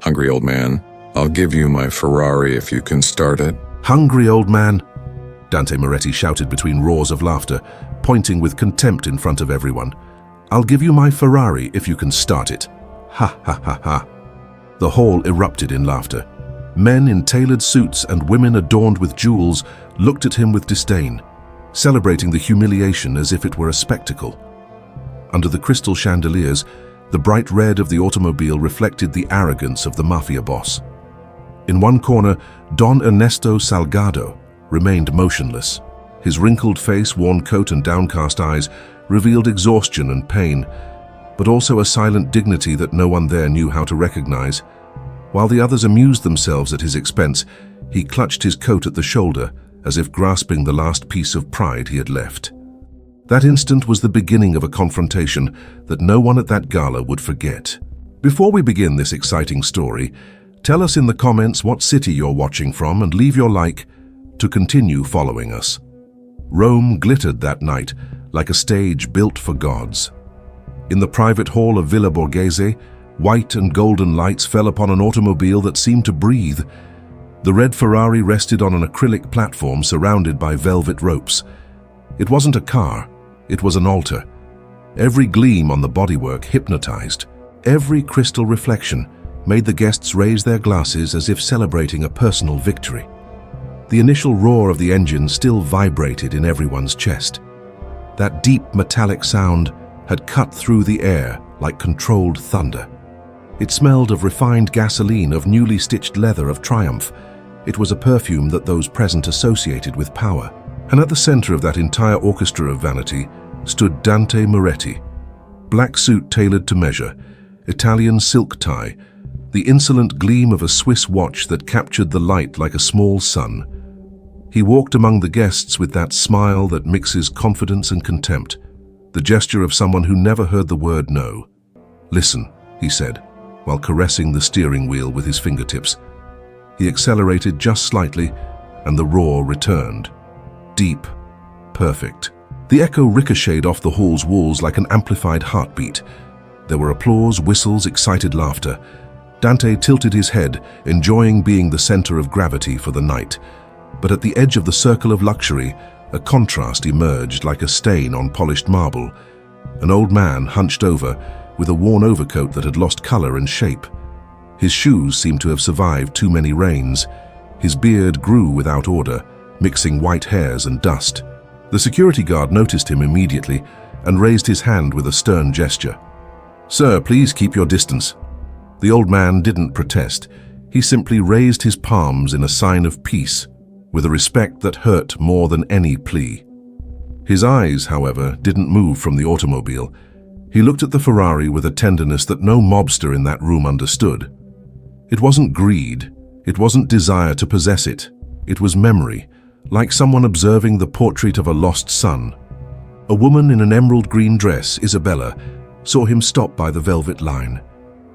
Hungry old man, I'll give you my Ferrari if you can start it. Hungry old man, Dante Moretti shouted between roars of laughter, pointing with contempt in front of everyone. I'll give you my Ferrari if you can start it. Ha ha ha ha. The hall erupted in laughter. Men in tailored suits and women adorned with jewels looked at him with disdain, celebrating the humiliation as if it were a spectacle. Under the crystal chandeliers, the bright red of the automobile reflected the arrogance of the Mafia boss. In one corner, Don Ernesto Salgado remained motionless. His wrinkled face, worn coat and downcast eyes revealed exhaustion and pain, but also a silent dignity that no one there knew how to recognize. While the others amused themselves at his expense, he clutched his coat at the shoulder as if grasping the last piece of pride he had left. That instant was the beginning of a confrontation that no one at that gala would forget. Before we begin this exciting story, tell us in the comments what city you're watching from and leave your like to continue following us. Rome glittered that night like a stage built for gods. In the private hall of Villa Borghese, white and golden lights fell upon an automobile that seemed to breathe. The red Ferrari rested on an acrylic platform surrounded by velvet ropes. It wasn't a car, it was an altar. Every gleam on the bodywork hypnotized. Every crystal reflection made the guests raise their glasses as if celebrating a personal victory. The initial roar of the engine still vibrated in everyone's chest. That deep metallic sound had cut through the air like controlled thunder. It smelled of refined gasoline, of newly stitched leather, of triumph. It was a perfume that those present associated with power. And at the center of that entire orchestra of vanity stood Dante Moretti. Black suit tailored to measure, Italian silk tie, the insolent gleam of a Swiss watch that captured the light like a small sun. He walked among the guests with that smile that mixes confidence and contempt, the gesture of someone who never heard the word no. "Listen," he said, while caressing the steering wheel with his fingertips. He accelerated just slightly, and the roar returned. Deep, perfect. The echo ricocheted off the hall's walls like an amplified heartbeat. There were applause, whistles, excited laughter. Dante tilted his head, enjoying being the center of gravity for the night. But at the edge of the circle of luxury, a contrast emerged like a stain on polished marble. An old man hunched over, with a worn overcoat that had lost color and shape. His shoes seemed to have survived too many rains. His beard grew without order, mixing white hairs and dust. The security guard noticed him immediately and raised his hand with a stern gesture. "Sir, please keep your distance." The old man didn't protest. He simply raised his palms in a sign of peace, with a respect that hurt more than any plea. His eyes, however, didn't move from the automobile. He looked at the Ferrari with a tenderness that no mobster in that room understood. It wasn't greed. It wasn't desire to possess it. It was memory, like someone observing the portrait of a lost son. A woman in an emerald green dress, Isabella, saw him stop by the velvet line.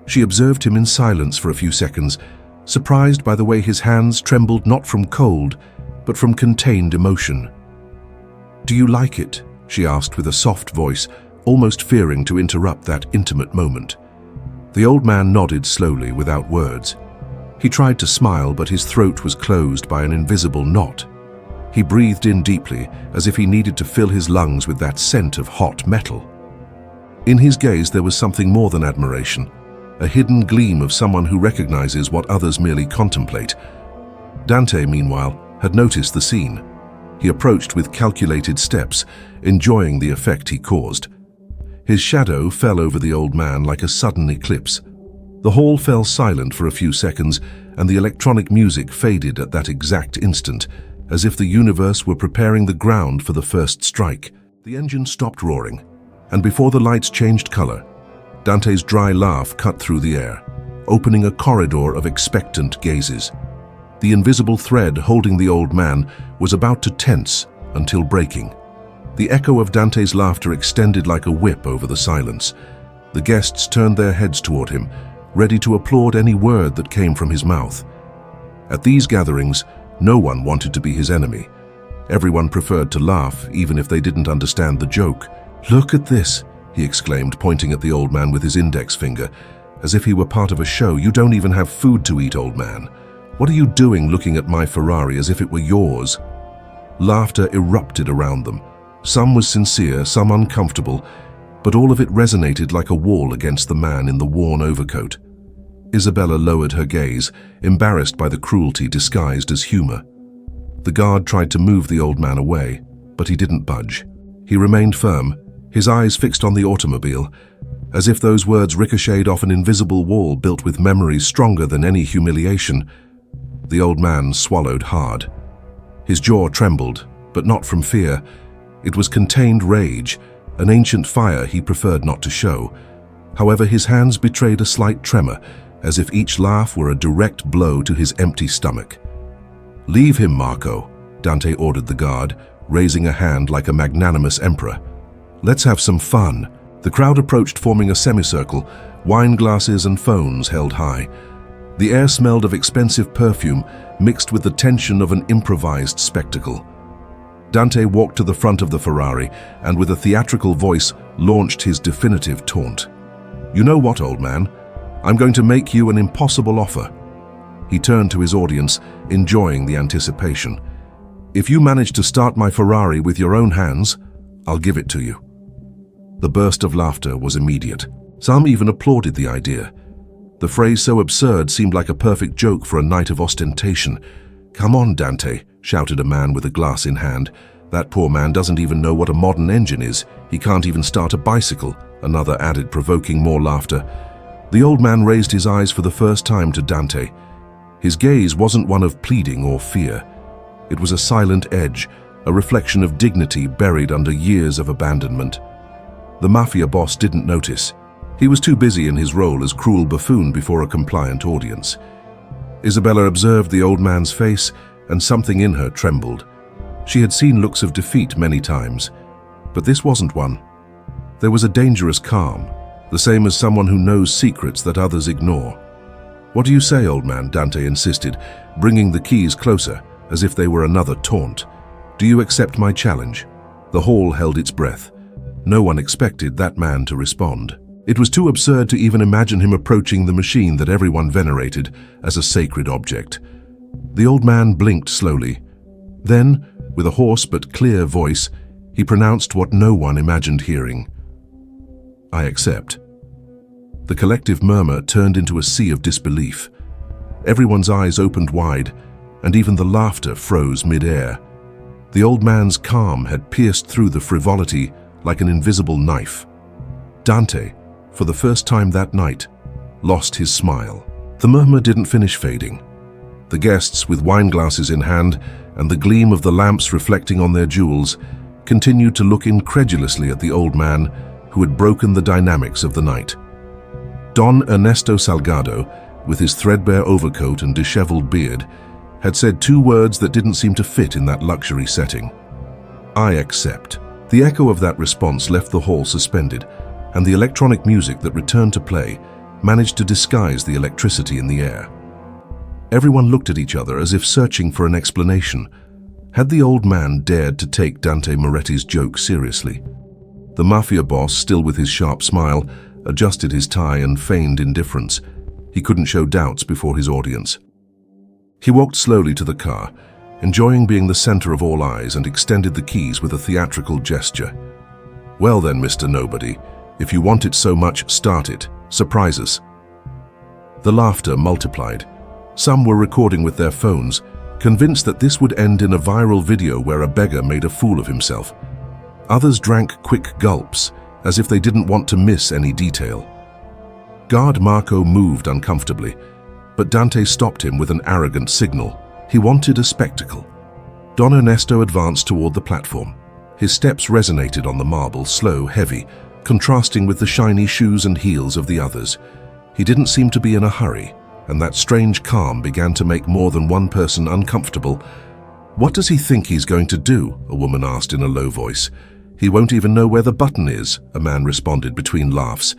She observed him in silence for a few seconds, surprised by the way his hands trembled not from cold, but from contained emotion. "Do you like it?" she asked with a soft voice, almost fearing to interrupt that intimate moment. The old man nodded slowly, without words. He tried to smile, but his throat was closed by an invisible knot. He breathed in deeply, as if he needed to fill his lungs with that scent of hot metal. In his gaze there was something more than admiration, a hidden gleam of someone who recognizes what others merely contemplate. Dante, meanwhile, had noticed the scene. He approached with calculated steps, enjoying the effect he caused. His shadow fell over the old man like a sudden eclipse. The hall fell silent for a few seconds, and the electronic music faded at that exact instant, as if the universe were preparing the ground for the first strike. The engine stopped roaring, and before the lights changed color, Dante's dry laugh cut through the air, opening a corridor of expectant gazes. The invisible thread holding the old man was about to tense until breaking. The echo of Dante's laughter extended like a whip over the silence. The guests turned their heads toward him, ready to applaud any word that came from his mouth. At these gatherings, no one wanted to be his enemy. Everyone preferred to laugh, even if they didn't understand the joke. "Look at this," he exclaimed, pointing at the old man with his index finger, as if he were part of a show. "You don't even have food to eat, old man. What are you doing looking at my Ferrari as if it were yours?" Laughter erupted around them. Some was sincere, some uncomfortable, but all of it resonated like a wall against the man in the worn overcoat. Isabella lowered her gaze, embarrassed by the cruelty disguised as humor. The guard tried to move the old man away, but he didn't budge. He remained firm, his eyes fixed on the automobile, as if those words ricocheted off an invisible wall built with memories stronger than any humiliation. The old man swallowed hard. His jaw trembled, but not from fear. It was contained rage, an ancient fire he preferred not to show. However, his hands betrayed a slight tremor, as if each laugh were a direct blow to his empty stomach. "Leave him, Marco," Dante ordered the guard, raising a hand like a magnanimous emperor. "Let's have some fun." The crowd approached, forming a semicircle, wine glasses and phones held high. The air smelled of expensive perfume, mixed with the tension of an improvised spectacle. Dante walked to the front of the Ferrari and with a theatrical voice launched his definitive taunt. "You know what, old man? I'm going to make you an impossible offer." He turned to his audience, enjoying the anticipation. "If you manage to start my Ferrari with your own hands, I'll give it to you." The burst of laughter was immediate. Some even applauded the idea. The phrase so absurd seemed like a perfect joke for a night of ostentation. "Come on, Dante," shouted a man with a glass in hand. "That poor man doesn't even know what a modern engine is. He can't even start a bicycle," another added, provoking more laughter. The old man raised his eyes for the first time to Dante. His gaze wasn't one of pleading or fear. It was a silent edge, a reflection of dignity buried under years of abandonment. The Mafia boss didn't notice. He was too busy in his role as cruel buffoon before a compliant audience. Isabella observed the old man's face, and something in her trembled. She had seen looks of defeat many times, but this wasn't one. There was a dangerous calm, the same as someone who knows secrets that others ignore. "What do you say, old man?" Dante insisted, bringing the keys closer, as if they were another taunt. "Do you accept my challenge?" The hall held its breath. No one expected that man to respond. It was too absurd to even imagine him approaching the machine that everyone venerated as a sacred object. The old man blinked slowly. Then, with a hoarse but clear voice, he pronounced what no one imagined hearing. "I accept." The collective murmur turned into a sea of disbelief. Everyone's eyes opened wide, and even the laughter froze mid-air. The old man's calm had pierced through the frivolity like an invisible knife. Dante, for the first time that night, lost his smile. The murmur didn't finish fading. The guests, with wine glasses in hand and the gleam of the lamps reflecting on their jewels, continued to look incredulously at the old man who had broken the dynamics of the night. Don Ernesto Salgado, with his threadbare overcoat and disheveled beard, had said two words that didn't seem to fit in that luxury setting. "I accept." The echo of that response left the hall suspended, and the electronic music that returned to play managed to disguise the electricity in the air. Everyone looked at each other as if searching for an explanation. Had the old man dared to take Dante Moretti's joke seriously? The Mafia boss, still with his sharp smile, adjusted his tie and feigned indifference. He couldn't show doubts before his audience. He walked slowly to the car, enjoying being the center of all eyes, and extended the keys with a theatrical gesture. "Well then, Mr. Nobody, if you want it so much, start it. Surprise us." The laughter multiplied. Some were recording with their phones, convinced that this would end in a viral video where a beggar made a fool of himself. Others drank quick gulps, as if they didn't want to miss any detail. Guard Marco moved uncomfortably, but Dante stopped him with an arrogant signal. He wanted a spectacle. Don Ernesto advanced toward the platform. His steps resonated on the marble, slow, heavy, contrasting with the shiny shoes and heels of the others. He didn't seem to be in a hurry, and that strange calm began to make more than one person uncomfortable. "What does he think he's going to do?" a woman asked in a low voice. "He won't even know where the button is," a man responded between laughs.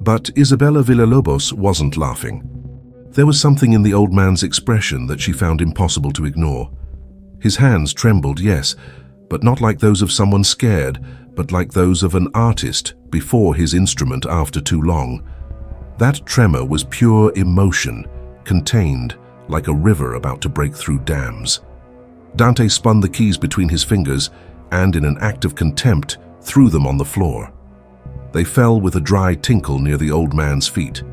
But Isabella Villalobos wasn't laughing. There was something in the old man's expression that she found impossible to ignore. His hands trembled, yes, but not like those of someone scared, but like those of an artist before his instrument after too long. That tremor was pure emotion, contained like a river about to break through dams. Dante spun the keys between his fingers and, in an act of contempt, threw them on the floor. They fell with a dry tinkle near the old man's feet.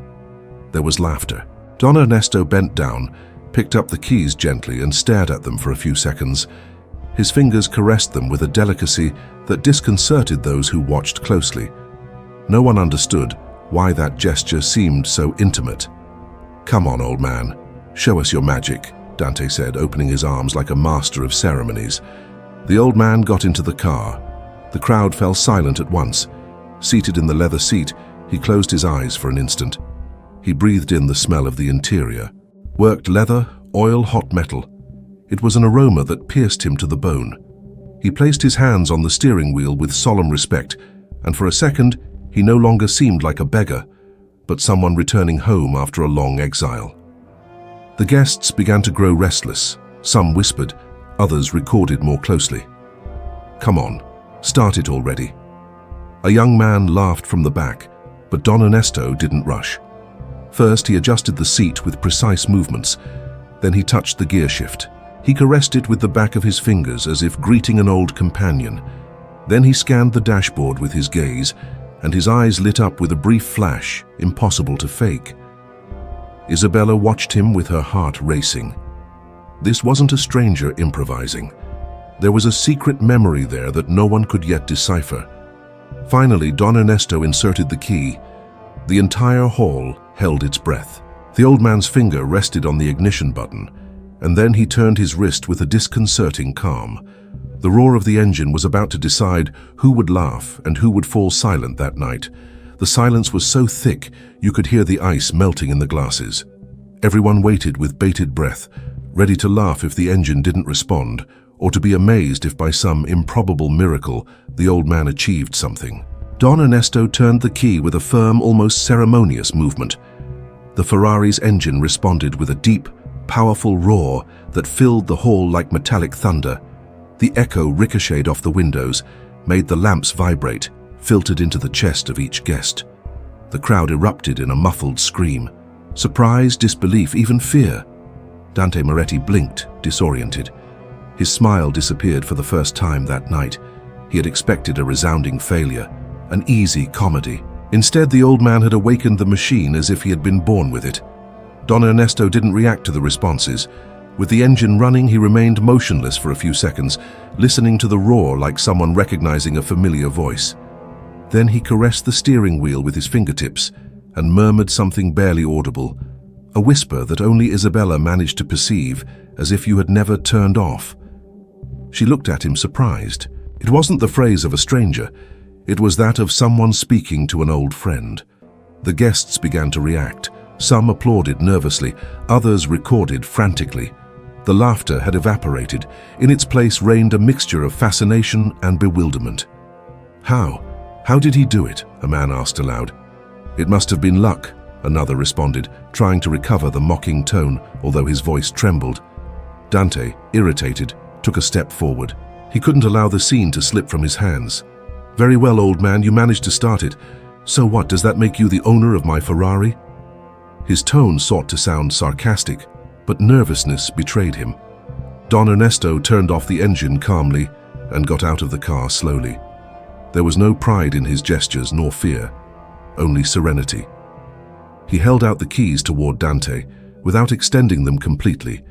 There was laughter. Don Ernesto bent down, picked up the keys gently and stared at them for a few seconds. His fingers caressed them with a delicacy that disconcerted those who watched closely. No one understood why that gesture seemed so intimate. "Come on, old man, show us your magic," Dante said, opening his arms like a master of ceremonies. The old man got into the car. The crowd fell silent at once. Seated in the leather seat, he closed his eyes for an instant. He breathed in the smell of the interior. Worked leather, oil, hot metal. It was an aroma that pierced him to the bone. He placed his hands on the steering wheel with solemn respect, and for a second, he no longer seemed like a beggar, but someone returning home after a long exile. The guests began to grow restless. Some whispered, others recorded more closely. "Come on, start it already." A young man laughed from the back, but Don Ernesto didn't rush. First, he adjusted the seat with precise movements. Then he touched the gear shift. He caressed it with the back of his fingers as if greeting an old companion. Then he scanned the dashboard with his gaze, and his eyes lit up with a brief flash, impossible to fake. Isabella watched him with her heart racing. This wasn't a stranger improvising. There was a secret memory there that no one could yet decipher. Finally, Don Ernesto inserted the key. The entire hall held its breath. The old man's finger rested on the ignition button, and then he turned his wrist with a disconcerting calm. The roar of the engine was about to decide who would laugh and who would fall silent that night. The silence was so thick you could hear the ice melting in the glasses. Everyone waited with bated breath, ready to laugh if the engine didn't respond, or to be amazed if by some improbable miracle the old man achieved something. Don Ernesto turned the key with a firm, almost ceremonious movement. The Ferrari's engine responded with a deep, powerful roar that filled the hall like metallic thunder. The echo ricocheted off the windows, made the lamps vibrate, filtered into the chest of each guest. The crowd erupted in a muffled scream. Surprise, disbelief, even fear. Dante Moretti blinked, disoriented. His smile disappeared for the first time that night. He had expected a resounding failure, an easy comedy. Instead, the old man had awakened the machine as if he had been born with it. Don Ernesto didn't react to the responses. With the engine running, he remained motionless for a few seconds, listening to the roar like someone recognizing a familiar voice. Then he caressed the steering wheel with his fingertips and murmured something barely audible, a whisper that only Isabella managed to perceive, as if you had never turned off. She looked at him surprised. It wasn't the phrase of a stranger. It was that of someone speaking to an old friend. The guests began to react. Some applauded nervously, others recorded frantically. The laughter had evaporated. In its place reigned a mixture of fascination and bewilderment. "How? How did he do it?" a man asked aloud. "It must have been luck," another responded, trying to recover the mocking tone, although his voice trembled. Dante, irritated, took a step forward. He couldn't allow the scene to slip from his hands. "Very well, old man, you managed to start it. So what, does that make you the owner of my Ferrari?" His tone sought to sound sarcastic, but nervousness betrayed him. Don Ernesto turned off the engine calmly and got out of the car slowly. There was no pride in his gestures nor fear, only serenity. He held out the keys toward Dante, without extending them completely,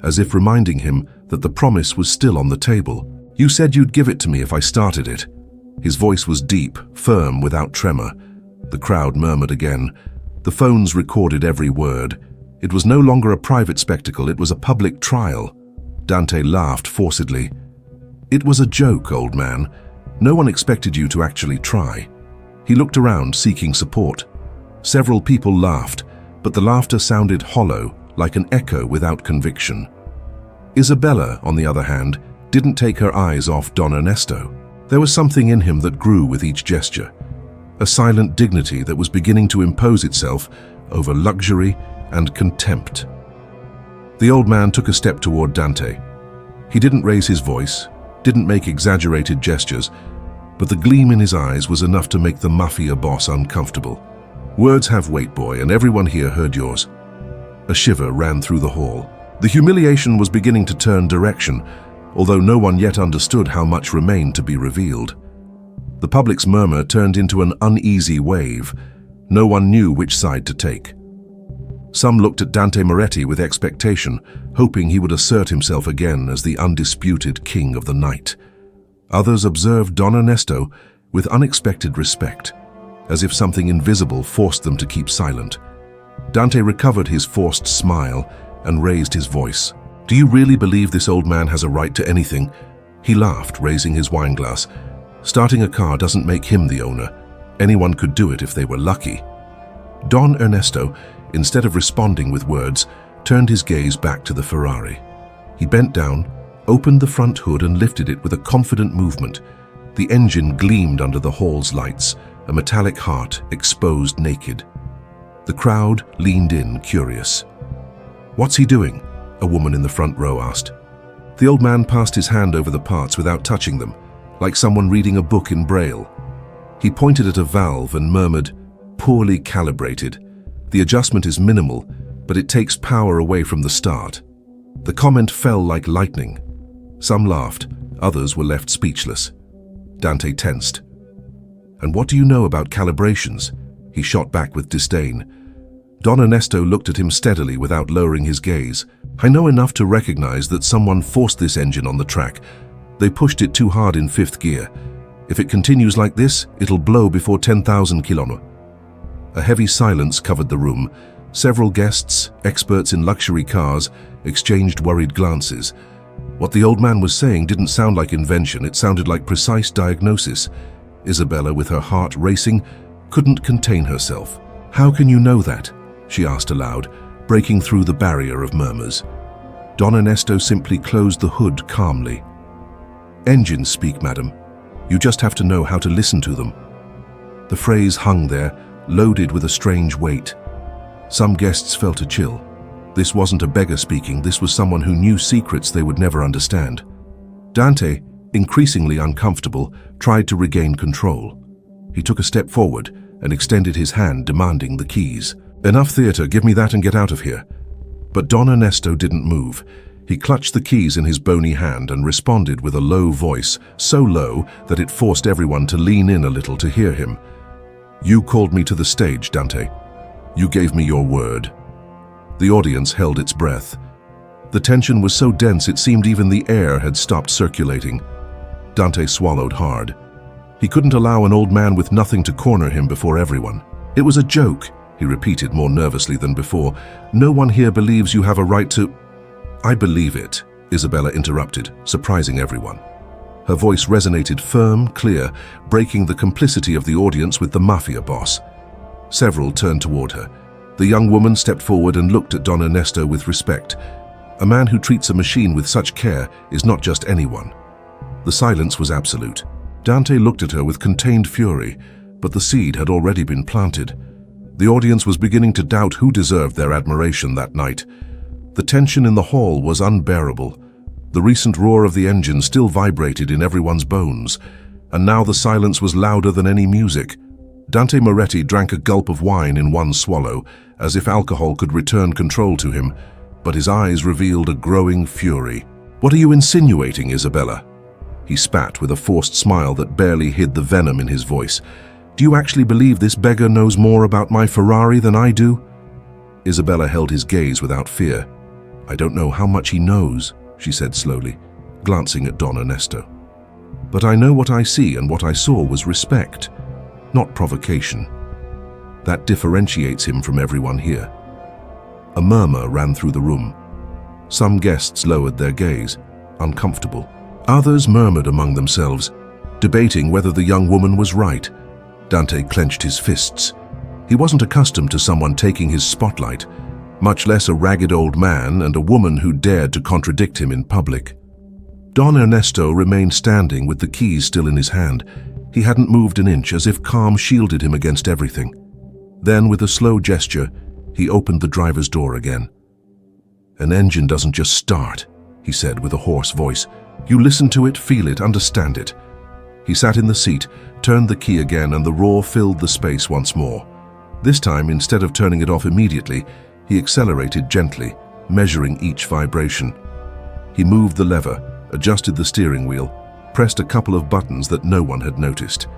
as if reminding him that the promise was still on the table. "You said you'd give it to me if I started it." His voice was deep, firm, without tremor. The crowd murmured again. The phones recorded every word. It was no longer a private spectacle, it was a public trial. Dante laughed forcedly. "It was a joke, old man. No one expected you to actually try." He looked around, seeking support. Several people laughed, but the laughter sounded hollow, like an echo without conviction. Isabella, on the other hand, didn't take her eyes off Don Ernesto. There was something in him that grew with each gesture, a silent dignity that was beginning to impose itself over luxury and contempt. The old man took a step toward Dante. He didn't raise his voice, didn't make exaggerated gestures, but the gleam in his eyes was enough to make the Mafia boss uncomfortable. Words have weight, boy, and everyone here heard yours. A shiver ran through the hall. The humiliation was beginning to turn direction, although no one yet understood how much remained to be revealed. The public's murmur turned into an uneasy wave. No one knew which side to take. Some looked at Dante Moretti with expectation, hoping he would assert himself again as the undisputed king of the night. Others observed Don Ernesto with unexpected respect, as if something invisible forced them to keep silent. Dante recovered his forced smile and raised his voice. "Do you really believe this old man has a right to anything?" He laughed, raising his wineglass. "Starting a car doesn't make him the owner. Anyone could do it if they were lucky." Don Ernesto, instead of responding with words, turned his gaze back to the Ferrari. He bent down, opened the front hood and lifted it with a confident movement. The engine gleamed under the hall's lights, a metallic heart exposed naked. The crowd leaned in, curious. "What's he doing?" a woman in the front row asked. The old man passed his hand over the parts without touching them, like someone reading a book in Braille. He pointed at a valve and murmured, "Poorly calibrated. The adjustment is minimal, but it takes power away from the start." The comment fell like lightning. Some laughed, others were left speechless. Dante tensed. "And what do you know about calibrations?" He shot back with disdain. Don Ernesto looked at him steadily without lowering his gaze. "I know enough to recognize that someone forced this engine on the track. They pushed it too hard in 5th gear. If it continues like this, it'll blow before 10,000 kilometers." A heavy silence covered the room. Several guests, experts in luxury cars, exchanged worried glances. What the old man was saying didn't sound like invention, it sounded like precise diagnosis. Isabella, with her heart racing, couldn't contain herself. "How can you know that?" she asked aloud, breaking through the barrier of murmurs. Don Ernesto simply closed the hood calmly. "Engines speak, madam. You just have to know how to listen to them." The phrase hung there, loaded with a strange weight. Some guests felt a chill. This wasn't a beggar speaking, this was someone who knew secrets they would never understand. Dante, increasingly uncomfortable, tried to regain control. He took a step forward and extended his hand, demanding the keys. "Enough theater, give me that and get out of here." But Don Ernesto didn't move. He clutched the keys in his bony hand and responded with a low voice, so low that it forced everyone to lean in a little to hear him. "You called me to the stage, Dante. You gave me your word." The audience held its breath. The tension was so dense it seemed even the air had stopped circulating. Dante swallowed hard. He couldn't allow an old man with nothing to corner him before everyone. "It was a joke," he repeated more nervously than before. "No one here believes you have a right to—" "I believe it," Isabella interrupted, surprising everyone. Her voice resonated firm, clear, breaking the complicity of the audience with the Mafia boss. Several turned toward her. The young woman stepped forward and looked at Don Ernesto with respect. A man who treats a machine with such care is not just anyone. The silence was absolute. Dante looked at her with contained fury, but the seed had already been planted. The audience was beginning to doubt who deserved their admiration that night. The tension in the hall was unbearable. The recent roar of the engine still vibrated in everyone's bones, and now the silence was louder than any music. Dante Moretti drank a gulp of wine in one swallow, as if alcohol could return control to him, but his eyes revealed a growing fury. "What are you insinuating, Isabella?" He spat with a forced smile that barely hid the venom in his voice. "Do you actually believe this beggar knows more about my Ferrari than I do?" Isabella held his gaze without fear. "I don't know how much he knows," she said slowly, glancing at Don Ernesto. "But I know what I see, and what I saw was respect, not provocation. That differentiates him from everyone here." A murmur ran through the room. Some guests lowered their gaze, uncomfortable. Others murmured among themselves, debating whether the young woman was right. Dante clenched his fists. He wasn't accustomed to someone taking his spotlight, much less a ragged old man and a woman who dared to contradict him in public. Don Ernesto remained standing with the keys still in his hand. He hadn't moved an inch, as if calm shielded him against everything. Then, with a slow gesture, he opened the driver's door again. "An engine doesn't just start," he said with a hoarse voice. "You listen to it, feel it, understand it." He sat in the seat, turned the key again, and the roar filled the space once more. This time, instead of turning it off immediately, he accelerated gently, measuring each vibration. He moved the lever, adjusted the steering wheel, pressed a couple of buttons that no one had noticed.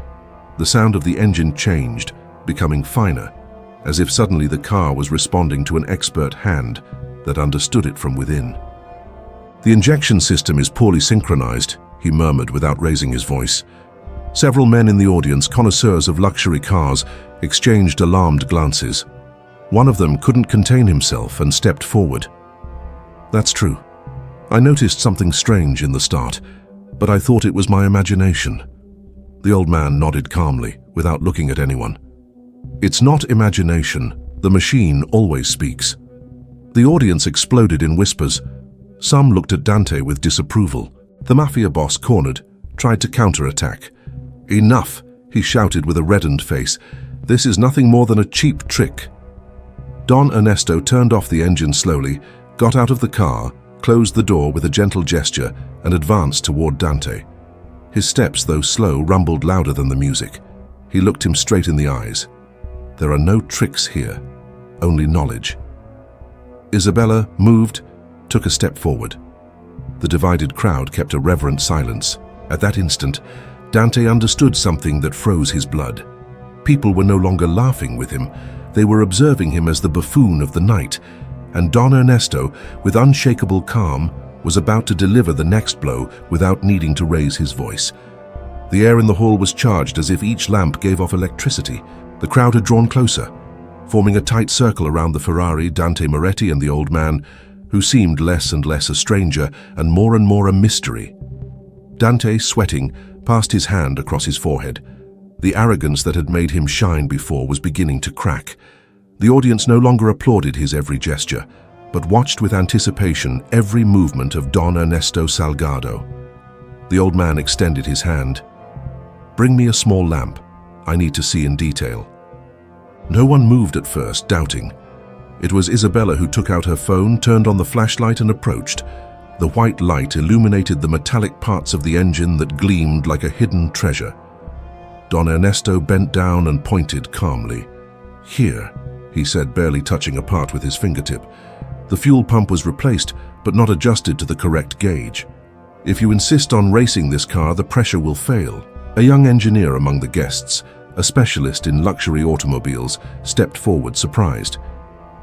The sound of the engine changed, becoming finer, as if suddenly the car was responding to an expert hand that understood it from within. "The injection system is poorly synchronized," he murmured without raising his voice. Several men in the audience, connoisseurs of luxury cars, exchanged alarmed glances. One of them couldn't contain himself and stepped forward. "That's true. I noticed something strange in the start, but I thought it was my imagination." The old man nodded calmly, without looking at anyone. "It's not imagination. The machine always speaks." The audience exploded in whispers. Some looked at Dante with disapproval. The Mafia boss, cornered, tried to counterattack. "Enough!" he shouted with a reddened face. "This is nothing more than a cheap trick." Don Ernesto turned off the engine slowly, got out of the car, closed the door with a gentle gesture, and advanced toward Dante. His steps, though slow, rumbled louder than the music. He looked him straight in the eyes. "There are no tricks here, only knowledge." Isabella, moved, took a step forward. The divided crowd kept a reverent silence. At that instant, Dante understood something that froze his blood. People were no longer laughing with him. They were observing him as the buffoon of the night, and Don Ernesto, with unshakable calm, was about to deliver the next blow without needing to raise his voice. The air in the hall was charged as if each lamp gave off electricity. The crowd had drawn closer, forming a tight circle around the Ferrari, Dante Moretti and the old man, who seemed less and less a stranger and more a mystery. Dante, sweating, passed his hand across his forehead. The arrogance that had made him shine before was beginning to crack. The audience no longer applauded his every gesture, but watched with anticipation every movement of Don Ernesto Salgado. The old man extended his hand. "Bring me a small lamp. I need to see in detail." No one moved at first, doubting. It was Isabella who took out her phone, turned on the flashlight and approached. The white light illuminated the metallic parts of the engine that gleamed like a hidden treasure. Don Ernesto bent down and pointed calmly. "Here," he said, barely touching a part with his fingertip. The fuel pump was replaced, but not adjusted to the correct gauge. "If you insist on racing this car, the pressure will fail." A young engineer among the guests, a specialist in luxury automobiles, stepped forward, surprised.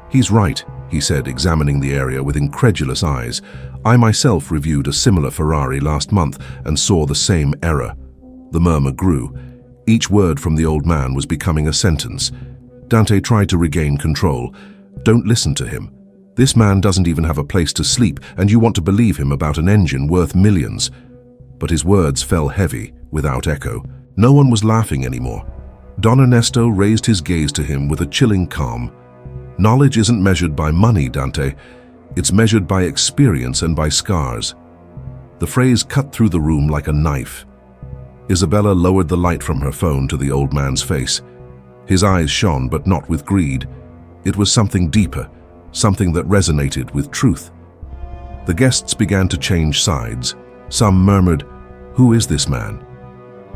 "He's right," he said, examining the area with incredulous eyes. "I myself reviewed a similar Ferrari last month and saw the same error." The murmur grew. Each word from the old man was becoming a sentence. Dante tried to regain control. "Don't listen to him. This man doesn't even have a place to sleep, and you want to believe him about an engine worth millions." But his words fell heavy, without echo. No one was laughing anymore. Don Ernesto raised his gaze to him with a chilling calm. "Knowledge isn't measured by money, Dante. It's measured by experience and by scars." The phrase cut through the room like a knife. Isabella lowered the light from her phone to the old man's face. His eyes shone, but not with greed. It was something deeper, something that resonated with truth. The guests began to change sides. Some murmured, "Who is this man?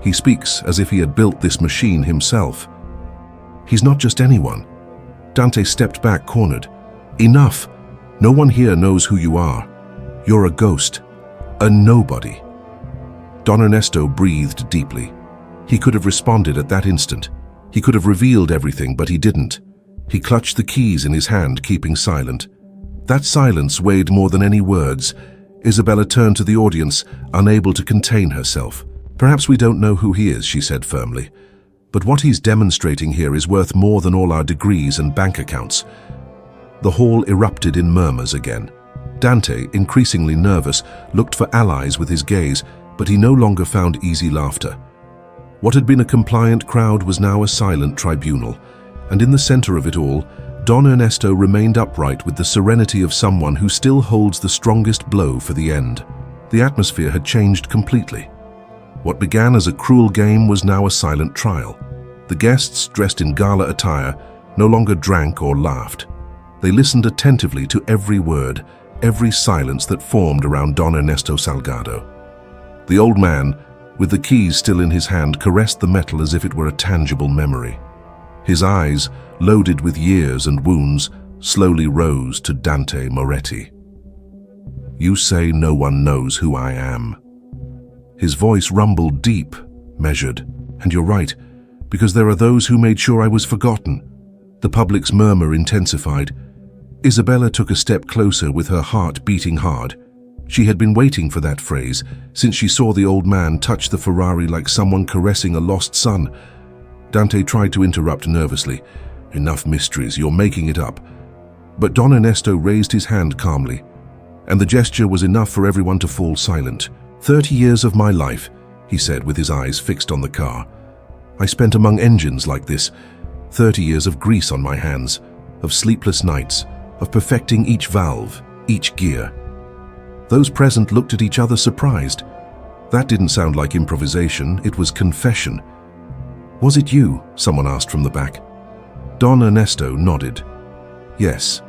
He speaks as if he had built this machine himself." "He's not just anyone." Dante stepped back, cornered. "Enough! No one here knows who you are. You're a ghost, a nobody." Don Ernesto breathed deeply. He could have responded at that instant. He could have revealed everything, but he didn't. He clutched the keys in his hand, keeping silent. That silence weighed more than any words. Isabella turned to the audience, unable to contain herself. "Perhaps we don't know who he is," she said firmly. "But what he's demonstrating here is worth more than all our degrees and bank accounts." The hall erupted in murmurs again. Dante, increasingly nervous, looked for allies with his gaze, but he no longer found easy laughter. What had been a compliant crowd was now a silent tribunal, and in the center of it all, Don Ernesto remained upright with the serenity of someone who still holds the strongest blow for the end. The atmosphere had changed completely. What began as a cruel game was now a silent trial. The guests, dressed in gala attire, no longer drank or laughed. They listened attentively to every word, every silence that formed around Don Ernesto Salgado. The old man, with the keys still in his hand, caressed the metal as if it were a tangible memory. His eyes, loaded with years and wounds, slowly rose to Dante Moretti. "You say no one knows who I am." His voice rumbled deep, measured. "And you're right, because there are those who made sure I was forgotten." The public's murmur intensified. Isabella took a step closer with her heart beating hard. She had been waiting for that phrase since she saw the old man touch the Ferrari like someone caressing a lost son. Dante tried to interrupt nervously. "Enough mysteries, you're making it up." But Don Ernesto raised his hand calmly, and the gesture was enough for everyone to fall silent. 30 years of my life," he said with his eyes fixed on the car. "I spent among engines like this. 30 years of grease on my hands, of sleepless nights, of perfecting each valve, each gear." Those present looked at each other surprised. That didn't sound like improvisation, it was confession. "Was it you?" someone asked from the back. Don Ernesto nodded. "Yes.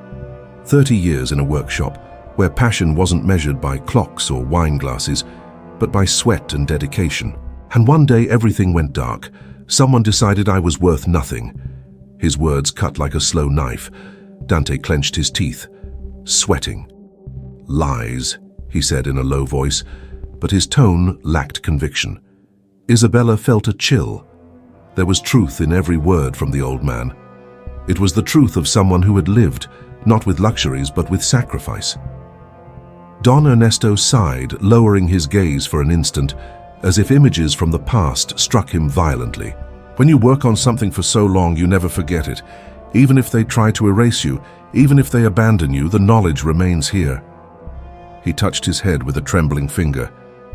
30 years in a workshop where passion wasn't measured by clocks or wine glasses, but by sweat and dedication. And one day everything went dark. Someone decided I was worth nothing." His words cut like a slow knife. Dante clenched his teeth, sweating. "Lies," he said in a low voice, but his tone lacked conviction. Isabella felt a chill. There was truth in every word from the old man. It was the truth of someone who had lived, not with luxuries but with sacrifice. Don Ernesto sighed, lowering his gaze for an instant, as if images from the past struck him violently. When you work on something for so long, you never forget it. Even if they try to erase you, even if they abandon you, the knowledge remains here. He touched his head with a trembling finger,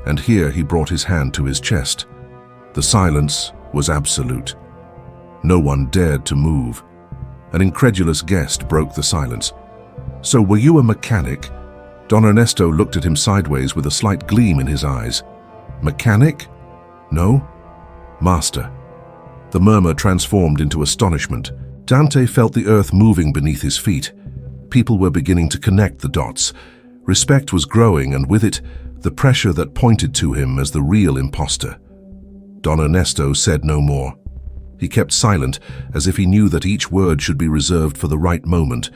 and here he brought his hand to his chest. The silence was absolute. No one dared to move. An incredulous guest broke the silence. "So were you a mechanic?" Don Ernesto looked at him sideways with a slight gleam in his eyes. "Mechanic? No? Master." The murmur transformed into astonishment. Dante felt the earth moving beneath his feet. People were beginning to connect the dots. Respect was growing, and with it, the pressure that pointed to him as the real imposter. Don Ernesto said no more. He kept silent, as if he knew that each word should be reserved for the right moment.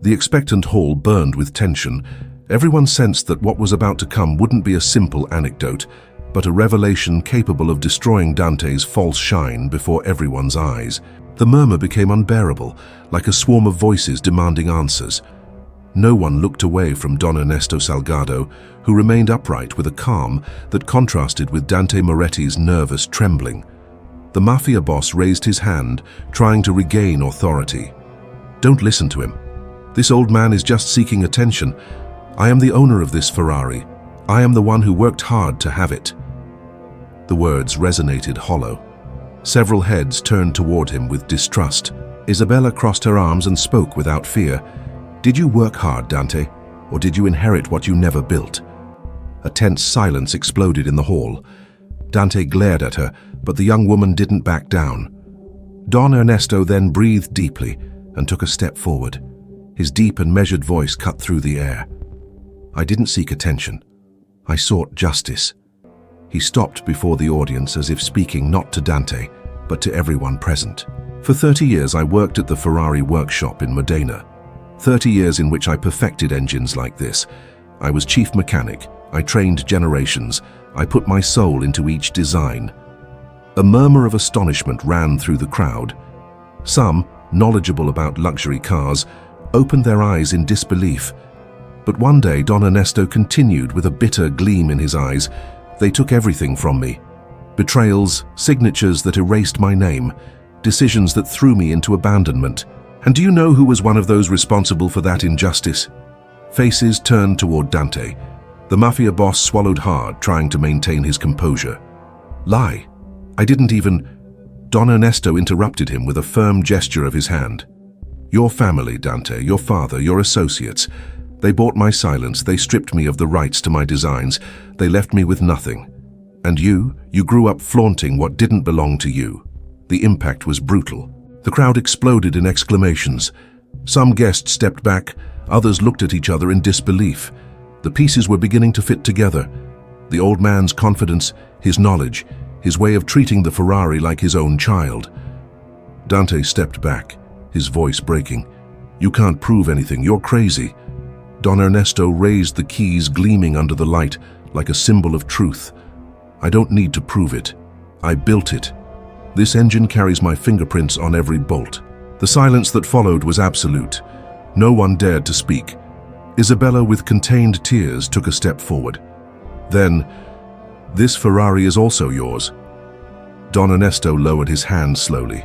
The expectant hall burned with tension. Everyone sensed that what was about to come wouldn't be a simple anecdote, but a revelation capable of destroying Dante's false shine before everyone's eyes. The murmur became unbearable, like a swarm of voices demanding answers. No one looked away from Don Ernesto Salgado, who remained upright with a calm that contrasted with Dante Moretti's nervous trembling. The Mafia boss raised his hand, trying to regain authority. "Don't listen to him. This old man is just seeking attention. I am the owner of this Ferrari. I am the one who worked hard to have it." The words resonated hollow. Several heads turned toward him with distrust. Isabella crossed her arms and spoke without fear. "Did you work hard, Dante, or did you inherit what you never built?" A tense silence exploded in the hall. Dante glared at her, but the young woman didn't back down. Don Ernesto then breathed deeply and took a step forward. His deep and measured voice cut through the air. "I didn't seek attention. I sought justice." He stopped before the audience as if speaking not to Dante, but to everyone present. "For 30 years I worked at the Ferrari workshop in Modena. 30 years in which I perfected engines like this. I was chief mechanic. I trained generations. I put my soul into each design." A murmur of astonishment ran through the crowd. Some, knowledgeable about luxury cars, opened their eyes in disbelief. But one day Don Ernesto continued with a bitter gleam in his eyes. "They took everything from me. Betrayals, signatures that erased my name, decisions that threw me into abandonment. And do you know who was one of those responsible for that injustice?" Faces turned toward Dante. The Mafia boss swallowed hard, trying to maintain his composure. "Lie. I didn't even—" Don Ernesto interrupted him with a firm gesture of his hand. "Your family, Dante, your father, your associates. They bought my silence, they stripped me of the rights to my designs, they left me with nothing. And you grew up flaunting what didn't belong to you." The impact was brutal. The crowd exploded in exclamations. Some guests stepped back, others looked at each other in disbelief. The pieces were beginning to fit together. The old man's confidence, his knowledge, his way of treating the Ferrari like his own child. Dante stepped back, his voice breaking. "You can't prove anything, you're crazy." Don Ernesto raised the keys gleaming under the light like a symbol of truth. "I don't need to prove it. I built it. This engine carries my fingerprints on every bolt." The silence that followed was absolute. No one dared to speak. Isabella, with contained tears, took a step forward. Then, "This Ferrari is also yours." Don Ernesto lowered his hand slowly.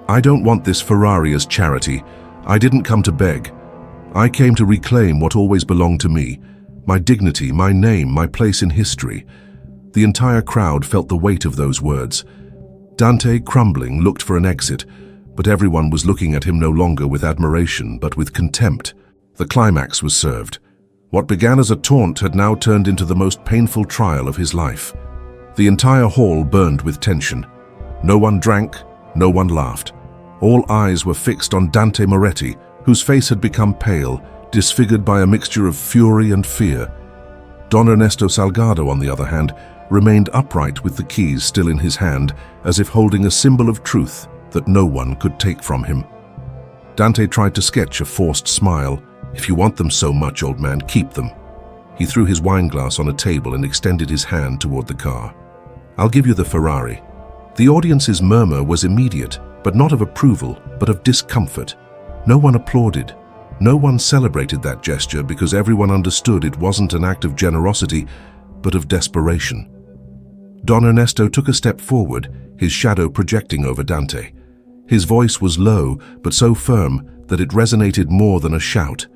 "I don't want this Ferrari as charity. I didn't come to beg. I came to reclaim what always belonged to me, my dignity, my name, my place in history." The entire crowd felt the weight of those words. Dante, crumbling, looked for an exit, but everyone was looking at him no longer with admiration, but with contempt. The climax was served. What began as a taunt had now turned into the most painful trial of his life. The entire hall burned with tension. No one drank, no one laughed. All eyes were fixed on Dante Moretti, whose face had become pale, disfigured by a mixture of fury and fear. Don Ernesto Salgado, on the other hand, remained upright with the keys still in his hand, as if holding a symbol of truth that no one could take from him. Dante tried to sketch a forced smile. "If you want them so much, old man, keep them." He threw his wineglass on a table and extended his hand toward the car. "I'll give you the Ferrari." The audience's murmur was immediate, but not of approval, but of discomfort. No one applauded. No one celebrated that gesture because everyone understood it wasn't an act of generosity, but of desperation. Don Ernesto took a step forward, his shadow projecting over Dante. His voice was low, but so firm that it resonated more than a shout.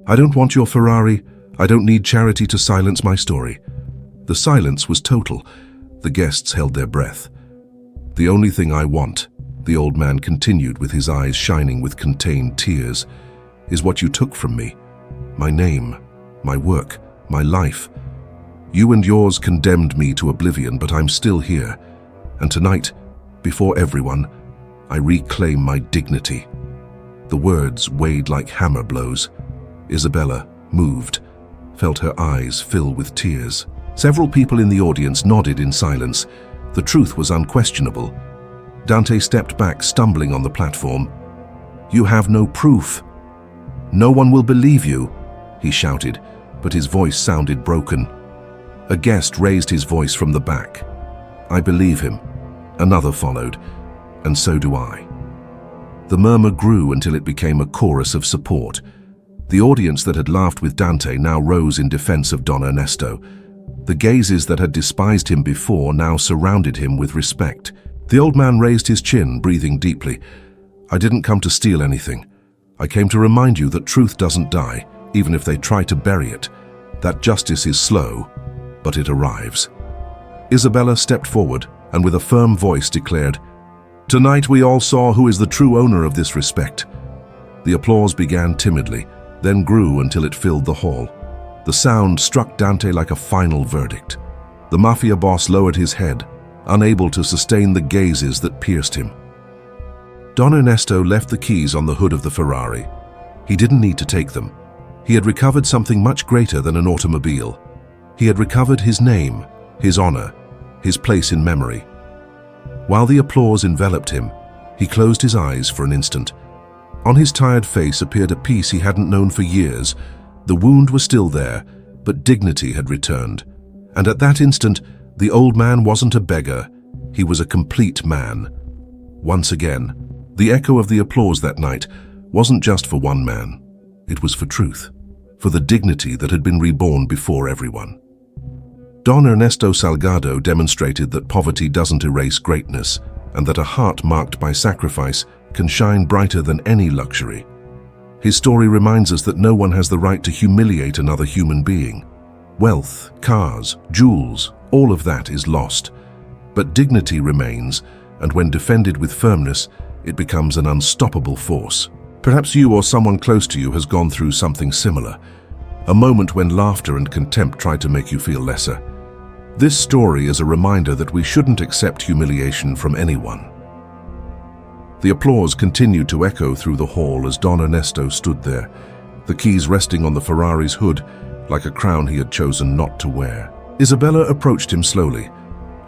"I don't want your Ferrari. I don't need charity to silence my story." The silence was total. The guests held their breath. "The only thing I want," the old man continued with his eyes shining with contained tears, "is what you took from me. My name, my work, my life. You and yours condemned me to oblivion, but I'm still here. And tonight, before everyone, I reclaim my dignity." The words weighed like hammer blows. Isabella, moved, felt her eyes fill with tears. Several people in the audience nodded in silence. The truth was unquestionable. Dante stepped back, stumbling on the platform. "You have no proof. No one will believe you," he shouted, but his voice sounded broken. A guest raised his voice from the back. "I believe him." Another followed, "And so do I." The murmur grew until it became a chorus of support. The audience that had laughed with Dante now rose in defense of Don Ernesto. The gazes that had despised him before now surrounded him with respect. The old man raised his chin, breathing deeply. "I didn't come to steal anything. I came to remind you that truth doesn't die, even if they try to bury it. That justice is slow, but it arrives." Isabella stepped forward and with a firm voice declared, "Tonight we all saw who is the true owner of this respect." The applause began timidly, then grew until it filled the hall. The sound struck Dante like a final verdict. The Mafia boss lowered his head, unable to sustain the gazes that pierced him. Don Ernesto left the keys on the hood of the Ferrari. He didn't need to take them. He had recovered something much greater than an automobile. He had recovered his name, his honor, his place in memory. While the applause enveloped him, he closed his eyes for an instant. On his tired face appeared a peace he hadn't known for years. The wound was still there, but dignity had returned. And at that instant, the old man wasn't a beggar. He was a complete man. Once again, the echo of the applause that night wasn't just for one man. It was for truth, for the dignity that had been reborn before everyone. Don Ernesto Salgado demonstrated that poverty doesn't erase greatness, and that a heart marked by sacrifice can shine brighter than any luxury. His story reminds us that no one has the right to humiliate another human being. Wealth, cars, jewels, all of that is lost. But dignity remains, and when defended with firmness, it becomes an unstoppable force. Perhaps you or someone close to you has gone through something similar, a moment when laughter and contempt tried to make you feel lesser. This story is a reminder that we shouldn't accept humiliation from anyone. The applause continued to echo through the hall as Don Ernesto stood there, the keys resting on the Ferrari's hood like a crown he had chosen not to wear. Isabella approached him slowly,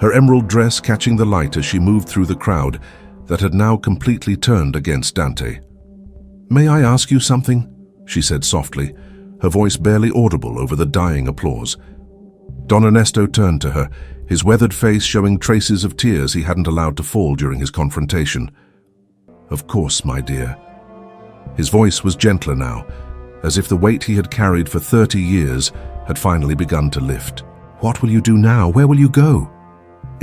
her emerald dress catching the light as she moved through the crowd, that had now completely turned against Dante. "May I ask you something?" she said softly, her voice barely audible over the dying applause. Don Ernesto turned to her, his weathered face showing traces of tears he hadn't allowed to fall during his confrontation. "Of course, my dear." His voice was gentler now, as if the weight he had carried for 30 years had finally begun to lift. "What will you do now? Where will you go?"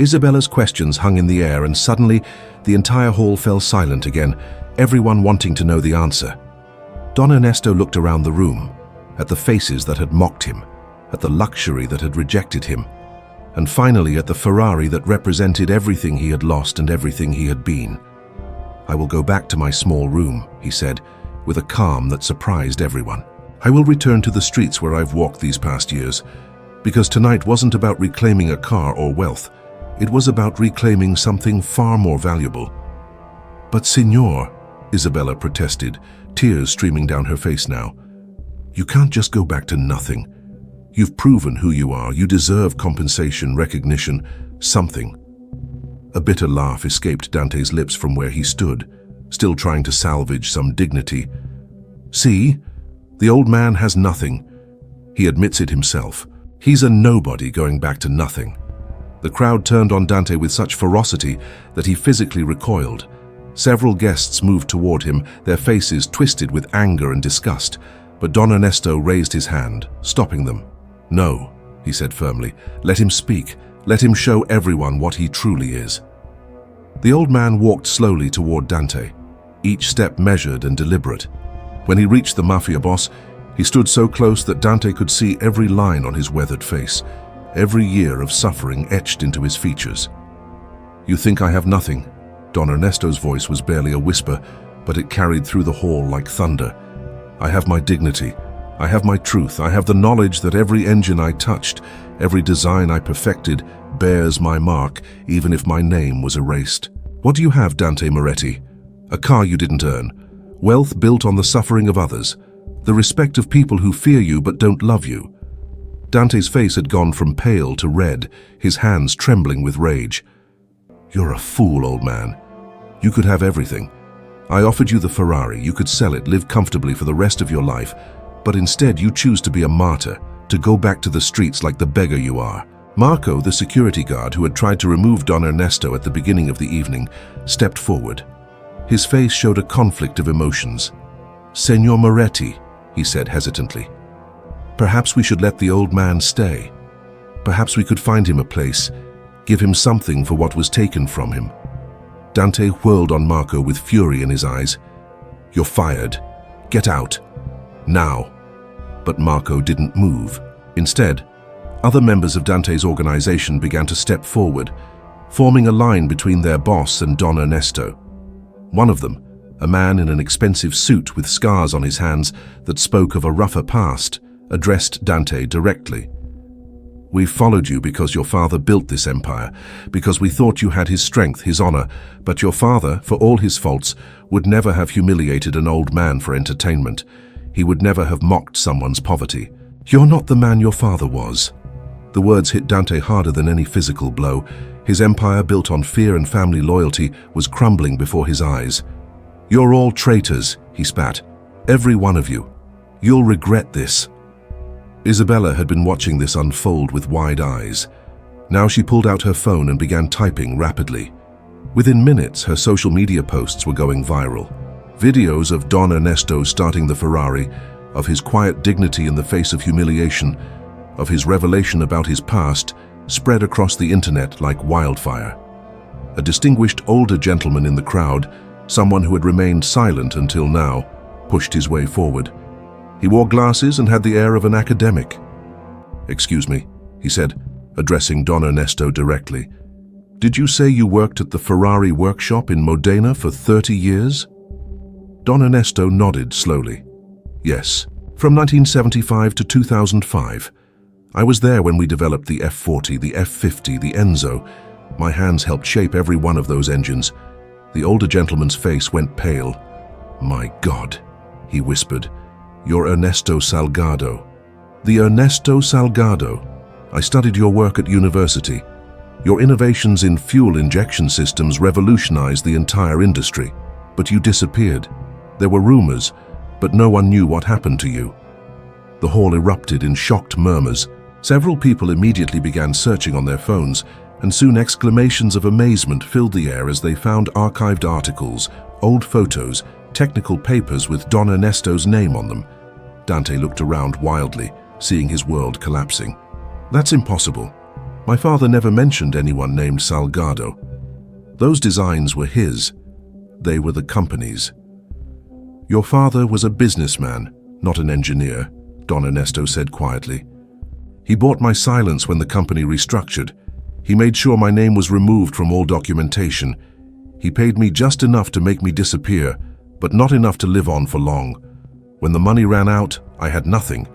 Isabella's questions hung in the air, and suddenly the entire hall fell silent again, everyone wanting to know the answer. Don Ernesto looked around the room, at the faces that had mocked him, at the luxury that had rejected him, and finally at the Ferrari that represented everything he had lost and everything he had been. "I will go back to my small room," he said, with a calm that surprised everyone. "I will return to the streets where I've walked these past years, because tonight wasn't about reclaiming a car or wealth. It was about reclaiming something far more valuable." "But, Signor," Isabella protested, tears streaming down her face now, "you can't just go back to nothing. You've proven who you are. You deserve compensation, recognition, something." A bitter laugh escaped Dante's lips from where he stood, still trying to salvage some dignity. "See? The old man has nothing. He admits it himself. He's a nobody going back to nothing." The crowd turned on Dante with such ferocity that he physically recoiled. Several guests moved toward him, their faces twisted with anger and disgust, but Don Ernesto raised his hand, stopping them. "No," he said firmly. "Let him speak. Let him show everyone what he truly is." The old man walked slowly toward Dante, each step measured and deliberate. When he reached the Mafia boss, he stood so close that Dante could see every line on his weathered face, every year of suffering etched into his features. "You think I have nothing?" Don Ernesto's voice was barely a whisper, but it carried through the hall like thunder. "I have my dignity. I have my truth. I have the knowledge that every engine I touched, every design I perfected, bears my mark, even if my name was erased." "What do you have, Dante Moretti? A car you didn't earn, wealth built on the suffering of others, the respect of people who fear you but don't love you." Dante's face had gone from pale to red, his hands trembling with rage. "You're a fool, old man. You could have everything. I offered you the Ferrari. You could sell it, live comfortably for the rest of your life, but instead you choose to be a martyr, to go back to the streets like the beggar you are." Marco, the security guard who had tried to remove Don Ernesto at the beginning of the evening, stepped forward. His face showed a conflict of emotions. "Senor Moretti," he said hesitantly, "perhaps we should let the old man stay. Perhaps we could find him a place, give him something for what was taken from him." Dante whirled on Marco with fury in his eyes. "You're fired. Get out. Now." But Marco didn't move. Instead, other members of Dante's organization began to step forward, forming a line between their boss and Don Ernesto. One of them, a man in an expensive suit with scars on his hands that spoke of a rougher past, addressed Dante directly. "We followed you because your father built this empire, because we thought you had his strength, his honor, but your father, for all his faults, would never have humiliated an old man for entertainment. He would never have mocked someone's poverty. You're not the man your father was." The words hit Dante harder than any physical blow. His empire, built on fear and family loyalty, was crumbling before his eyes. "You're all traitors," he spat. "Every one of you. You'll regret this." Isabella had been watching this unfold with wide eyes. Now she pulled out her phone and began typing rapidly. Within minutes, her social media posts were going viral. Videos of Don Ernesto starting the Ferrari, of his quiet dignity in the face of humiliation, of his revelation about his past, spread across the internet like wildfire. A distinguished older gentleman in the crowd, someone who had remained silent until now, pushed his way forward. He wore glasses and had the air of an academic. "Excuse me," he said, addressing Don Ernesto directly. "Did you say you worked at the Ferrari workshop in Modena for 30 years? Don Ernesto nodded slowly. "Yes, from 1975 to 2005. I was there when we developed the F40, the F50, the Enzo. My hands helped shape every one of those engines." The older gentleman's face went pale. "My God," he whispered. "You're Ernesto Salgado." "The Ernesto Salgado. I studied your work at university. Your innovations in fuel injection systems revolutionized the entire industry, but you disappeared. There were rumors, but no one knew what happened to you. The hall erupted in shocked murmurs. Several people immediately began searching on their phones, and soon exclamations of amazement filled the air as they found archived articles, old photos, technical papers with Don Ernesto's name on them. Dante looked around wildly, seeing his world collapsing. That's impossible. My father never mentioned anyone named Salgado. Those designs were his. They were the company's. Your father was a businessman, not an engineer, Don Ernesto said quietly. He bought my silence when the company restructured. He made sure my name was removed from all documentation. He paid me just enough to make me disappear, but not enough to live on for long. When the money ran out, I had nothing.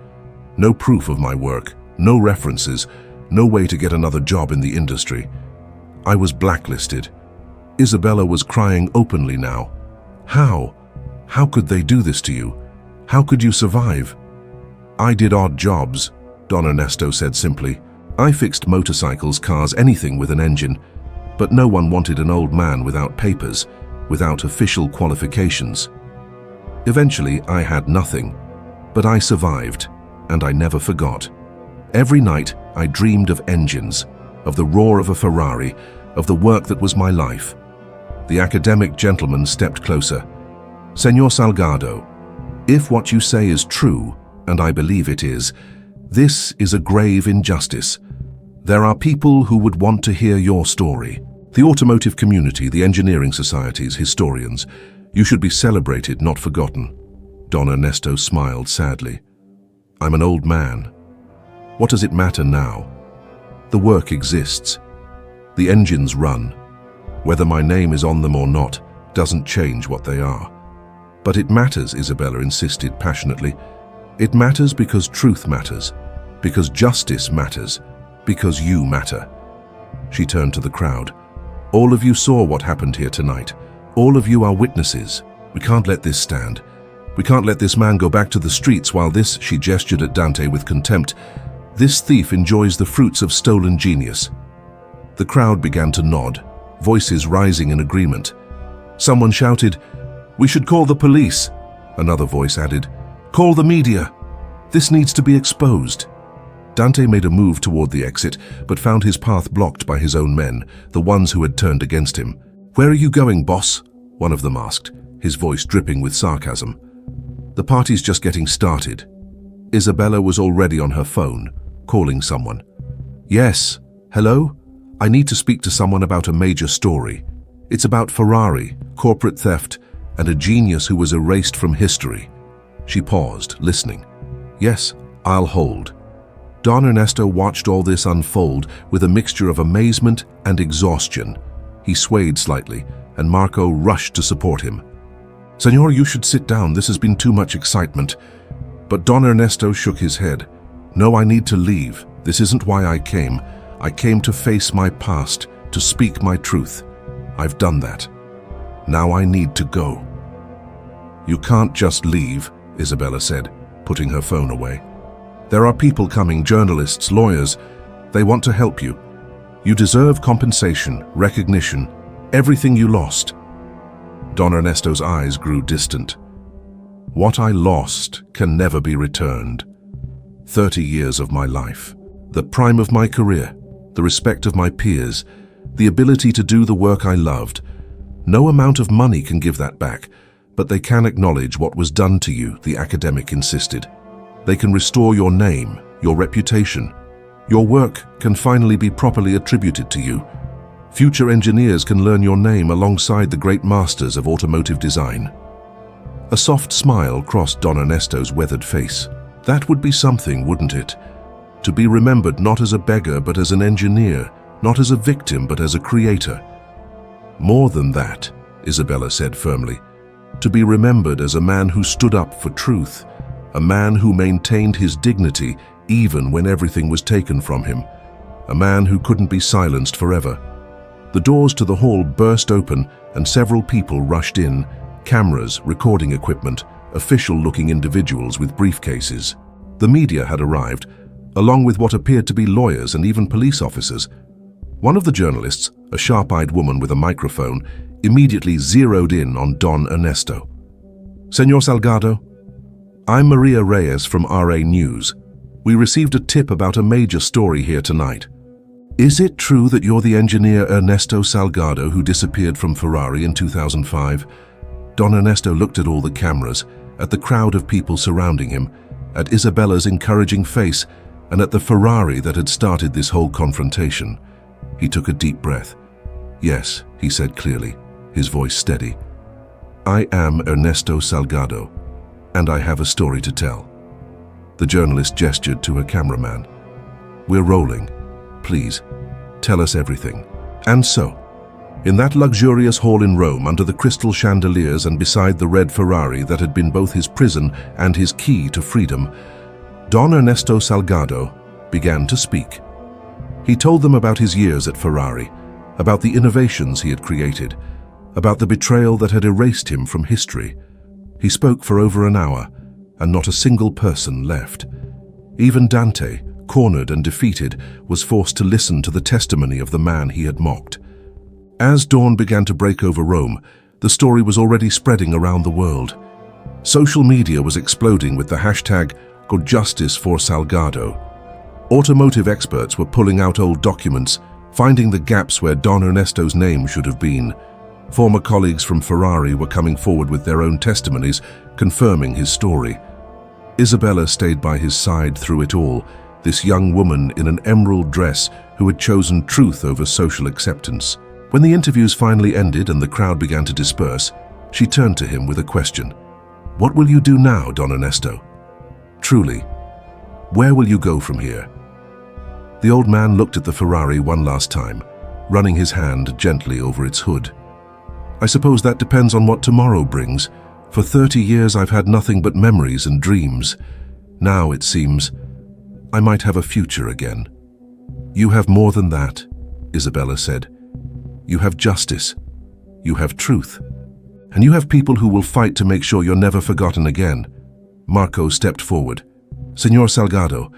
No proof of my work, no references, no way to get another job in the industry. I was blacklisted. Isabella was crying openly now. How? How could they do this to you? How could you survive? I did odd jobs, Don Ernesto said simply. I fixed motorcycles, cars, anything with an engine. But no one wanted an old man without papers, without official qualifications. Eventually, I had nothing. But I survived, and I never forgot. Every night, I dreamed of engines, of the roar of a Ferrari, of the work that was my life. The academic gentleman stepped closer. Senor Salgado, if what you say is true, and I believe it is, this is a grave injustice. There are people who would want to hear your story. The automotive community, the engineering societies, historians. You should be celebrated, not forgotten. Don Ernesto smiled sadly. I'm an old man. What does it matter now? The work exists. The engines run. Whether my name is on them or not doesn't change what they are. But it matters, Isabella insisted passionately. It matters because truth matters, because justice matters, because you matter. She turned to the crowd. All of you saw what happened here tonight. All of you are witnesses. We can't let this stand. We can't let this man go back to the streets while this, she gestured at Dante with contempt, this thief enjoys the fruits of stolen genius. The crowd began to nod, voices rising in agreement. Someone shouted, "We should call the police." Another voice added, "Call the media. This needs to be exposed." Dante made a move toward the exit, but found his path blocked by his own men, the ones who had turned against him. "Where are you going, boss?" one of them asked, his voice dripping with sarcasm. "The party's just getting started." Isabella was already on her phone, calling someone. "Yes, hello? I need to speak to someone about a major story. It's about Ferrari, corporate theft, and a genius who was erased from history." She paused, listening. "Yes, I'll hold." Don Ernesto watched all this unfold with a mixture of amazement and exhaustion. He swayed slightly, and Marco rushed to support him. "Senor, you should sit down. This has been too much excitement." But Don Ernesto shook his head. "No, I need to leave. This isn't why I came. I came to face my past, to speak my truth. I've done that. Now I need to go." "You can't just leave," Isabella said, putting her phone away. "There are people coming, journalists, lawyers. They want to help you. You deserve compensation, recognition, everything you lost." Don Ernesto's eyes grew distant. "What I lost can never be returned. 30 years of my life, the prime of my career, the respect of my peers, the ability to do the work I loved. No amount of money can give that back, but they can acknowledge what was done to you," the academic insisted. "They can restore your name, your reputation. Your work can finally be properly attributed to you. Future engineers can learn your name alongside the great masters of automotive design." A soft smile crossed Don Ernesto's weathered face. That would be something, wouldn't it? To be remembered not as a beggar but as an engineer, not as a victim but as a creator. "More than that," Isabella said firmly. "To be remembered as a man who stood up for truth, a man who maintained his dignity even when everything was taken from him, a man who couldn't be silenced forever." The doors to the hall burst open and several people rushed in, cameras, recording equipment, official-looking individuals with briefcases. The media had arrived, along with what appeared to be lawyers and even police officers. One of the journalists, a sharp-eyed woman with a microphone, immediately zeroed in on Don Ernesto. "Señor Salgado, I'm Maria Reyes from RA News. We received a tip about a major story here tonight. Is it true that you're the engineer Ernesto Salgado who disappeared from Ferrari in 2005? Don Ernesto looked at all the cameras, at the crowd of people surrounding him, at Isabella's encouraging face, and at the Ferrari that had started this whole confrontation. He took a deep breath. "Yes," he said clearly, his voice steady. "I am Ernesto Salgado, and I have a story to tell." The journalist gestured to her cameraman. "We're rolling. Please, tell us everything." And so, in that luxurious hall in Rome, under the crystal chandeliers and beside the red Ferrari that had been both his prison and his key to freedom, Don Ernesto Salgado began to speak. He told them about his years at Ferrari, about the innovations he had created, about the betrayal that had erased him from history. He spoke for over an hour, and not a single person left. Even Dante, cornered and defeated, was forced to listen to the testimony of the man he had mocked. As dawn began to break over Rome, the story was already spreading around the world. Social media was exploding with the hashtag #GoodJusticeForSalgado. Automotive experts were pulling out old documents, finding the gaps where Don Ernesto's name should have been. Former colleagues from Ferrari were coming forward with their own testimonies, confirming his story. Isabella stayed by his side through it all, this young woman in an emerald dress who had chosen truth over social acceptance. When the interviews finally ended and the crowd began to disperse, she turned to him with a question. "What will you do now, Don Ernesto? Truly, where will you go from here?" The old man looked at the Ferrari one last time, running his hand gently over its hood. "I suppose that depends on what tomorrow brings. For 30 years I've had nothing but memories and dreams. Now, it seems, I might have a future again." "You have more than that," Isabella said. "You have justice, you have truth, and you have people who will fight to make sure you're never forgotten again." Marco stepped forward. "Señor Salgado,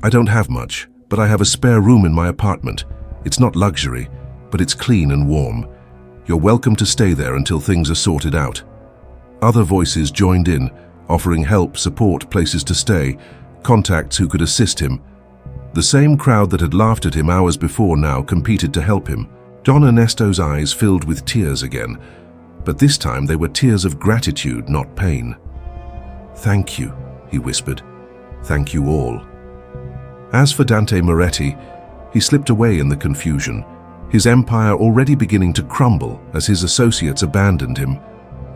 I don't have much, but I have a spare room in my apartment. It's not luxury, but it's clean and warm. You're welcome to stay there until things are sorted out." Other voices joined in, offering help, support, places to stay, contacts who could assist him. The same crowd that had laughed at him hours before now competed to help him. Don Ernesto's eyes filled with tears again, but this time they were tears of gratitude, not pain. "Thank you," he whispered. "Thank you all." As for Dante Moretti, he slipped away in the confusion, his empire already beginning to crumble as his associates abandoned him,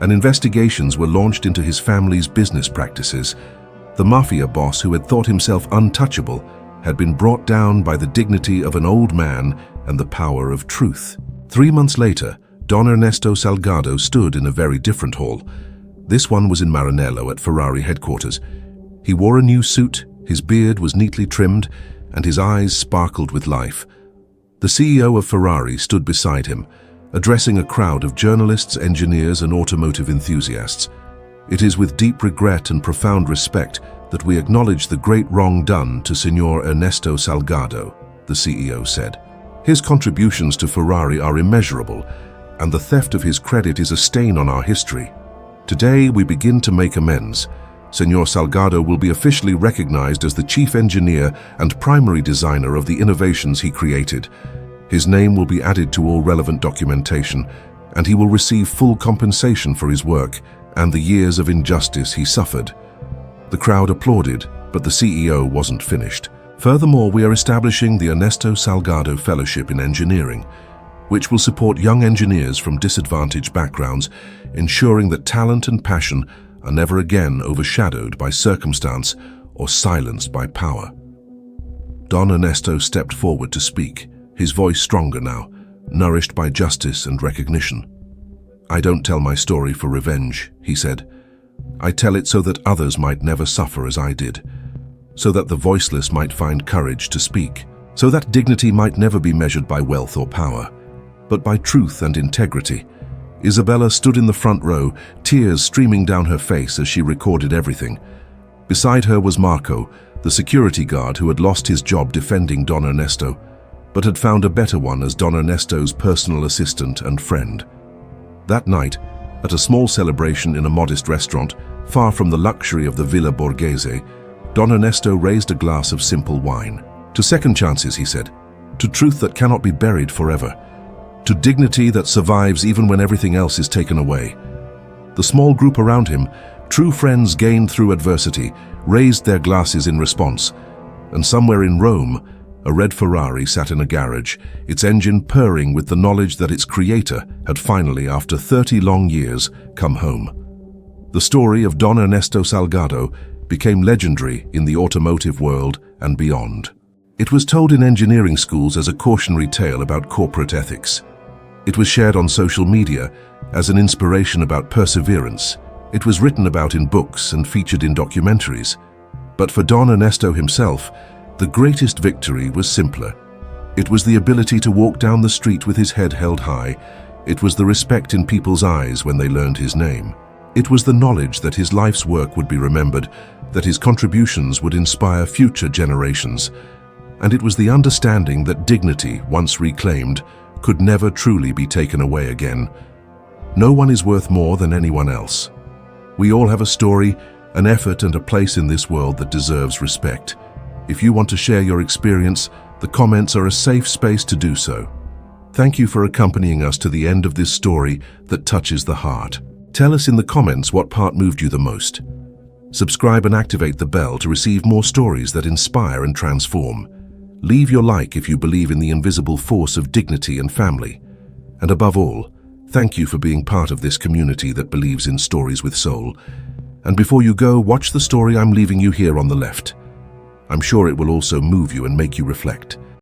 and investigations were launched into his family's business practices. The Mafia boss, who had thought himself untouchable, had been brought down by the dignity of an old man and the power of truth. 3 months later, Don Ernesto Salgado stood in a very different hall. This one was in Maranello at Ferrari headquarters. He wore a new suit, his beard was neatly trimmed, and his eyes sparkled with life. The CEO of Ferrari stood beside him, addressing a crowd of journalists, engineers, and automotive enthusiasts. "It is with deep regret and profound respect that we acknowledge the great wrong done to Señor Ernesto Salgado," the CEO said. "His contributions to Ferrari are immeasurable, and the theft of his credit is a stain on our history. Today we begin to make amends. Señor Salgado will be officially recognized as the chief engineer and primary designer of the innovations he created. His name will be added to all relevant documentation, and he will receive full compensation for his work and the years of injustice he suffered." The crowd applauded, but the CEO wasn't finished. "Furthermore, we are establishing the Ernesto Salgado Fellowship in Engineering, which will support young engineers from disadvantaged backgrounds, ensuring that talent and passion are never again overshadowed by circumstance or silenced by power." Don Ernesto stepped forward to speak, his voice stronger now, nourished by justice and recognition. "I don't tell my story for revenge," he said. "I tell it so that others might never suffer as I did, so that the voiceless might find courage to speak, so that dignity might never be measured by wealth or power, but by truth and integrity." Isabella stood in the front row, tears streaming down her face as she recorded everything. Beside her was Marco, the security guard who had lost his job defending Don Ernesto. but had found a better one as Don Ernesto's personal assistant and friend. That night, at a small celebration in a modest restaurant, far from the luxury of the Villa Borghese, Don Ernesto raised a glass of simple wine. To second chances, he said, to truth that cannot be buried forever, to dignity that survives even when everything else is taken away. The small group around him, true friends gained through adversity, raised their glasses in response, and somewhere in Rome, a red Ferrari sat in a garage, its engine purring with the knowledge that its creator had finally, after 30 long years, come home. The story of Don Ernesto Salgado became legendary in the automotive world and beyond. It was told in engineering schools as a cautionary tale about corporate ethics. It was shared on social media as an inspiration about perseverance. It was written about in books and featured in documentaries. But for Don Ernesto himself, the greatest victory was simpler. It was the ability to walk down the street with his head held high. It was the respect in people's eyes when they learned his name. It was the knowledge that his life's work would be remembered, that his contributions would inspire future generations. And it was the understanding that dignity, once reclaimed, could never truly be taken away again. No one is worth more than anyone else. We all have a story, an effort, and a place in this world that deserves respect. If you want to share your experience, the comments are a safe space to do so. Thank you for accompanying us to the end of this story that touches the heart. Tell us in the comments what part moved you the most. Subscribe and activate the bell to receive more stories that inspire and transform. Leave your like if you believe in the invisible force of dignity and family. And above all, thank you for being part of this community that believes in stories with soul. And before you go, watch the story I'm leaving you here on the left. I'm sure it will also move you and make you reflect.